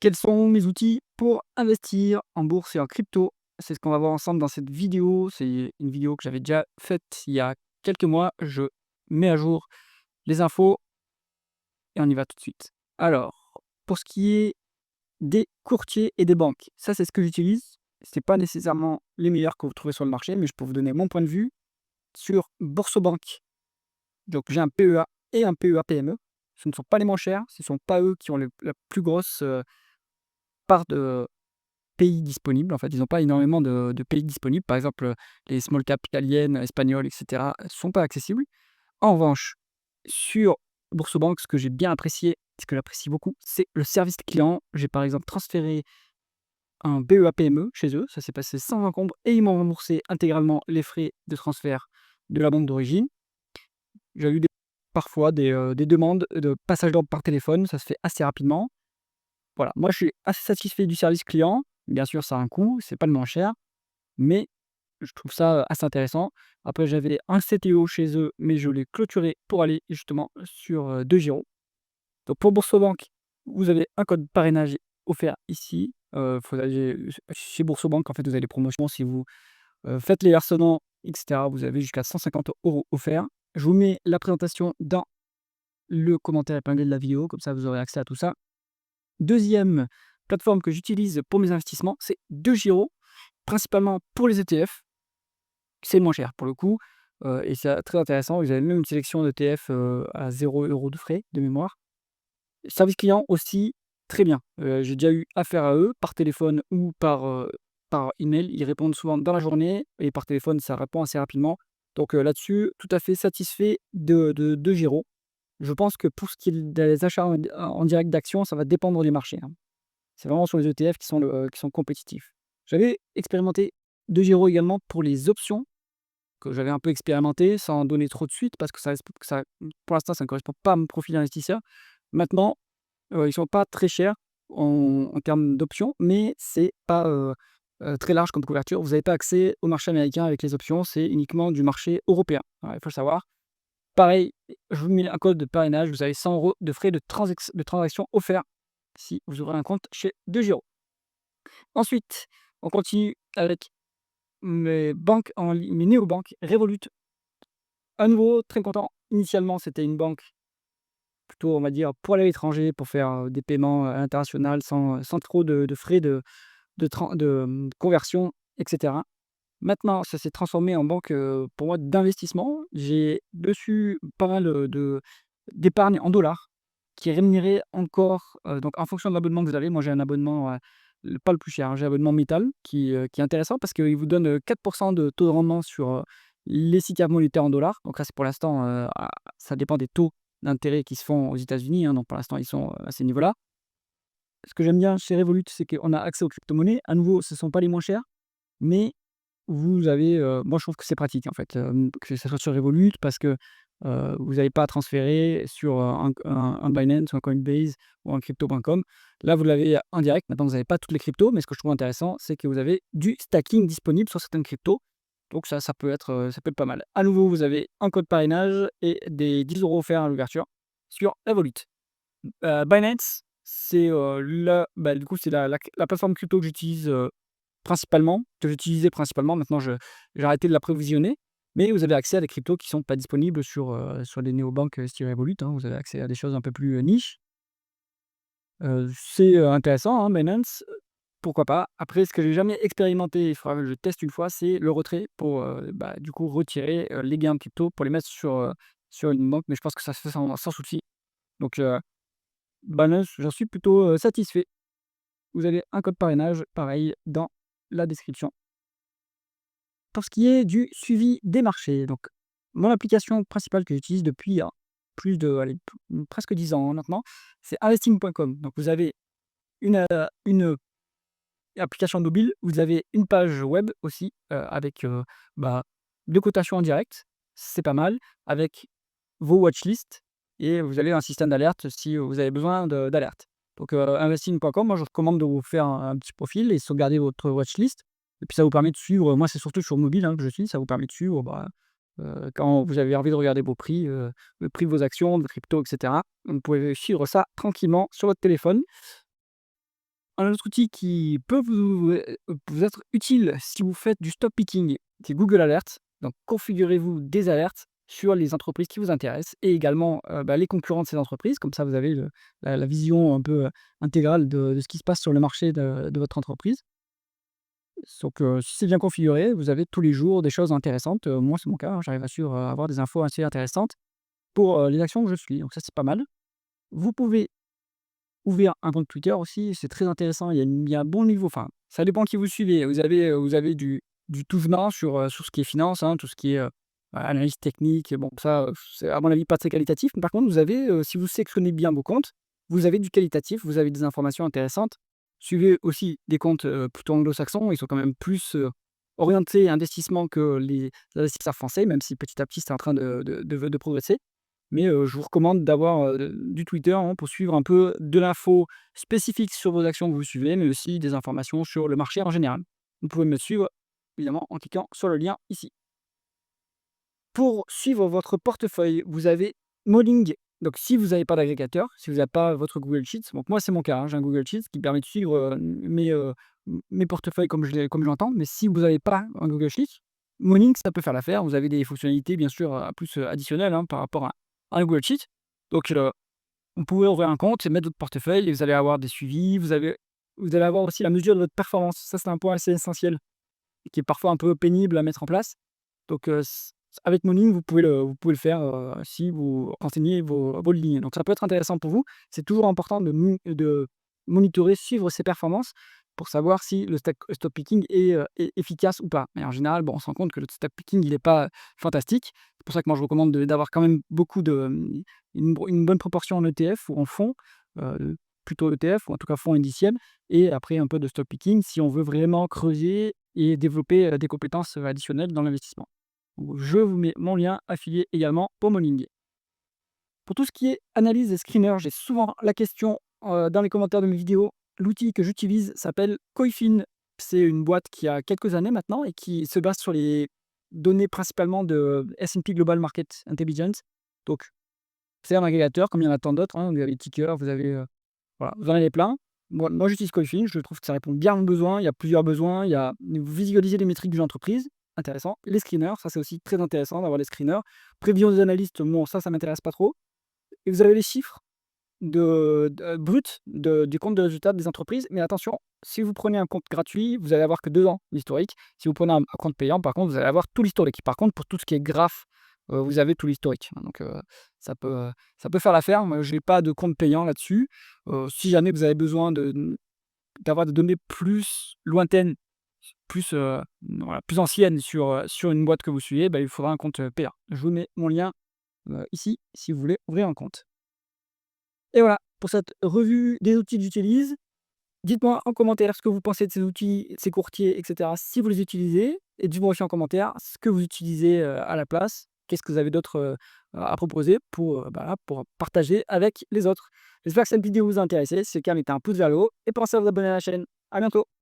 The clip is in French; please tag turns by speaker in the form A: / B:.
A: Quels sont mes outils pour investir en bourse et en crypto? C'est ce qu'on va voir ensemble dans cette vidéo. C'est une vidéo que j'avais déjà faite il y a quelques mois. Je mets à jour les infos et on y va tout de suite. Alors, pour ce qui est des courtiers et des banques, ça c'est ce que j'utilise. C'est pas nécessairement les meilleurs que vous trouvez sur le marché, mais je peux vous donner mon point de vue sur Boursobank. Donc j'ai un PEA et un PEA PME. Ce ne sont pas les moins chers, ce ne sont pas eux qui ont la plus grosse part de pays disponibles. En fait, ils n'ont pas énormément de pays disponibles. Par exemple, les small cap italiennes, espagnoles, et cetera, sont pas accessibles. En revanche, sur Boursobank, ce que j'ai bien apprécié, ce que j'apprécie beaucoup, c'est le service client. J'ai par exemple transféré un BEA-PME chez eux, ça s'est passé sans encombre et ils m'ont remboursé intégralement les frais de transfert de la banque d'origine. J'ai eu parfois des demandes de passage d'ordre par téléphone, ça se fait assez rapidement. Voilà, moi je suis assez satisfait du service client. Bien sûr, ça a un coût, c'est pas le moins cher, mais je trouve ça, assez intéressant. Après j'avais un CTO chez eux, mais je l'ai clôturé pour aller justement sur, DEGIRO. Donc pour Boursobank, vous avez un code parrainage offert ici. Faut aller chez Boursobank, en fait, vous avez des promotions si vous, faites les versements et cetera, vous avez jusqu'à 150 € offerts. Je vous mets la présentation dans le commentaire épinglé de la vidéo, comme ça vous aurez accès à tout ça. Deuxième plateforme que j'utilise pour mes investissements, c'est DEGIRO, principalement pour les ETF. C'est le moins cher pour le coup, et c'est très intéressant. Vous avez même une sélection d'ETF, à 0 € de frais de mémoire. Service client aussi, très bien. J'ai déjà eu affaire à eux par téléphone ou par email. Ils répondent souvent dans la journée et par téléphone, ça répond assez rapidement. Donc, là-dessus, tout à fait satisfait de Giro. Je pense que pour ce qui est des achats en direct d'actions, ça va dépendre du marché, hein. C'est vraiment sur les ETF qui sont compétitifs. J'avais expérimenté DEGIRO également pour les options, que j'avais un peu expérimenté sans donner trop de suite parce que pour l'instant, ça ne correspond pas à mon profil d'investisseur. Maintenant, ils sont pas très chers en termes d'options, mais c'est pas, très large comme couverture. Vous n'avez pas accès au marché américain avec les options, c'est uniquement du marché européen. Voilà, il faut le savoir. Pareil, je vous mets un code de parrainage, vous avez 100 € de frais de transaction offerts si vous ouvrez un compte chez DEGIRO. Ensuite, on continue avec mes néobanques Revolut. À nouveau, très content. Initialement, c'était une banque plutôt, on va dire, pour aller à l'étranger, pour faire, des paiements, à l'international sans trop de frais de conversion et cetera. Maintenant, ça s'est transformé en banque, pour moi, d'investissement. J'ai dessus pas mal, d'épargne en dollars qui est rémunérée encore, donc en fonction de l'abonnement que vous avez. Moi, j'ai un abonnement, pas le plus cher, hein, j'ai l'abonnement métal qui est intéressant parce qu'il vous donne, 4 de taux de rendement sur, les sites monétaires en dollars. Donc là, c'est pour l'instant, ça dépend des taux d'intérêt qui se font aux États-Unis, hein, donc pour l'instant, ils sont, à ces niveaux-là. Ce que j'aime bien chez Revolut, c'est qu'on a accès aux crypto-monnaies. À nouveau, ce ne sont pas les moins chers, mais vous avez, moi je trouve que c'est pratique en fait, que ça soit sur Revolut parce que, vous n'avez pas à transférer sur, un Binance ou un Coinbase ou un crypto.com. Là, vous l'avez en direct. Maintenant, vous n'avez pas toutes les cryptos, mais ce que je trouve intéressant, c'est que vous avez du stacking disponible sur certaines cryptos. Donc ça peut être pas mal. À nouveau, vous avez un code parrainage et des 10 € offerts à l'ouverture sur Revolut. Binance, c'est, du coup, c'est la plateforme crypto que j'utilise, principalement, que j'utilisais principalement. Maintenant, j'ai arrêté de l'approvisionner, mais vous avez accès à des cryptos qui sont pas disponibles sur des néobanques, style Revolut, hein. Vous avez accès à des choses un peu plus, niche. C'est, intéressant, hein, Binance, pourquoi pas. Après, ce que j'ai jamais expérimenté, il faudra que je teste une fois, c'est le retrait pour, du coup, retirer, les gains de crypto pour les mettre sur une banque, mais je pense que ça se fait sans souci. Donc, Binance, j'en suis plutôt, satisfait. Vous avez un code parrainage, pareil, dans la description. Pour ce qui est du suivi des marchés, donc mon application principale que j'utilise depuis, plus de allez, presque 10 ans, hein, maintenant, c'est investing.com. Donc vous avez une application mobile, vous avez une page web aussi, avec, bah, de cotations en direct, c'est pas mal, avec vos watchlists et vous avez un système d'alerte si vous avez besoin d'alerte. Donc, investing.com, moi je recommande de vous faire un petit profil et sauvegarder votre watchlist et puis ça vous permet de suivre, moi c'est surtout sur mobile, hein, que je suis, ça vous permet de suivre, quand vous avez envie de regarder vos prix, le prix de vos actions, de crypto et cetera. Vous pouvez suivre ça tranquillement sur votre téléphone. Un autre outil qui peut vous être utile si vous faites du stock picking, c'est Google Alerts. Donc configurez-vous des alertes sur les entreprises qui vous intéressent et également, les concurrents de ces entreprises. Comme ça, vous avez la vision un peu, intégrale de ce qui se passe sur le marché de votre entreprise. Donc, si c'est bien configuré, vous avez tous les jours des choses intéressantes. Moi, c'est mon cas, hein, j'arrive à avoir des infos assez intéressantes pour, les actions que je suis. Donc ça, c'est pas mal. Vous pouvez ouvrir un compte Twitter aussi, c'est très intéressant. Il y a un bon niveau, enfin, ça dépend qui vous suivez. Vous avez du tout venant sur ce qui est finance, hein, tout ce qui est, analyse technique. Bon, ça, c'est à mon avis pas très qualitatif. Mais par contre, vous avez, si vous sélectionnez bien vos comptes, vous avez du qualitatif, vous avez des informations intéressantes. Suivez aussi des comptes, plutôt anglo-saxons. Ils sont quand même plus, orientés investissement que les investisseurs français, même si petit à petit c'est en train de progresser. Mais, je vous recommande d'avoir, du Twitter, hein, pour suivre un peu de l'info spécifique sur vos actions que vous suivez, mais aussi des informations sur le marché en général. Vous pouvez me suivre, évidemment, en cliquant sur le lien ici. Pour suivre votre portefeuille, vous avez Molling. Donc si vous n'avez pas d'agrégateur, si vous n'avez pas votre Google Sheets, donc moi c'est mon cas, hein, j'ai un Google Sheets qui permet de suivre, mes portefeuilles comme j'entends. Mais si vous n'avez pas un Google Sheets, Molling ça peut faire l'affaire. Vous avez des fonctionnalités bien sûr, plus, additionnelles, hein, par rapport à un Google Sheets. Donc, vous pouvez ouvrir un compte et mettre votre portefeuille et vous allez avoir des suivis. Vous allez avoir aussi la mesure de votre performance. Ça, c'est un point assez essentiel et qui est parfois un peu pénible à mettre en place. Donc, avec Morning, vous pouvez le faire, si vous renseignez vos lignes. Donc ça peut être intéressant pour vous. C'est toujours important de monitorer, suivre ses performances pour savoir si le stock picking est efficace ou pas. Mais en général, bon, on se rend compte que le stock picking, il est pas fantastique. C'est pour ça que moi, je recommande d'avoir quand même beaucoup une bonne proportion en ETF ou en fonds, heu, plutôt ETF ou en tout cas fonds indiciels, et après un peu de stock picking si on veut vraiment creuser et développer, des compétences, additionnelles dans l'investissement. Je vous mets mon lien affilié également pour Molling. Pour tout ce qui est analyse et screener, j'ai souvent la question, dans les commentaires de mes vidéos. L'outil que j'utilise s'appelle Coifin. C'est une boîte qui a quelques années maintenant et qui se base sur les données principalement de S&P Global Market Intelligence. Donc c'est un agrégateur comme il y en a tant d'autres, hein. Vous avez Ticker, voilà, vous en avez plein. Moi j'utilise Coifin, je trouve que ça répond bien aux besoins. Il y a plusieurs besoins, vous visualisez les métriques d'une entreprise, intéressant. Les screeners, ça c'est aussi très intéressant d'avoir des screeners. Prévision des analystes, bon ça m'intéresse pas trop. Et vous avez les chiffres bruts du compte de résultat des entreprises. Mais attention, si vous prenez un compte gratuit, vous allez avoir que 2 ans d'historique. Si vous prenez un compte payant, par contre, vous allez avoir tout l'historique. Par contre, pour tout ce qui est graphe, vous avez tout l'historique. Donc, ça peut faire l'affaire. Moi, j'ai pas de compte payant là-dessus. Si jamais vous avez besoin d'avoir des données plus lointaines, plus, voilà, plus anciennes sur une boîte que vous suivez, bah, il faudra un compte, payant. Je vous mets mon lien, ici, si vous voulez ouvrir un compte. Et voilà, pour cette revue des outils que j'utilise. Dites-moi en commentaire ce que vous pensez de ces outils, de ces courtiers, et cetera, si vous les utilisez, et dites-moi aussi en commentaire ce que vous utilisez, à la place. Qu'est-ce que vous avez d'autre, à proposer pour partager avec les autres. J'espère que cette vidéo vous a intéressé. Si c'est le cas, mettez un pouce vers le haut et pensez à vous abonner à la chaîne. À bientôt.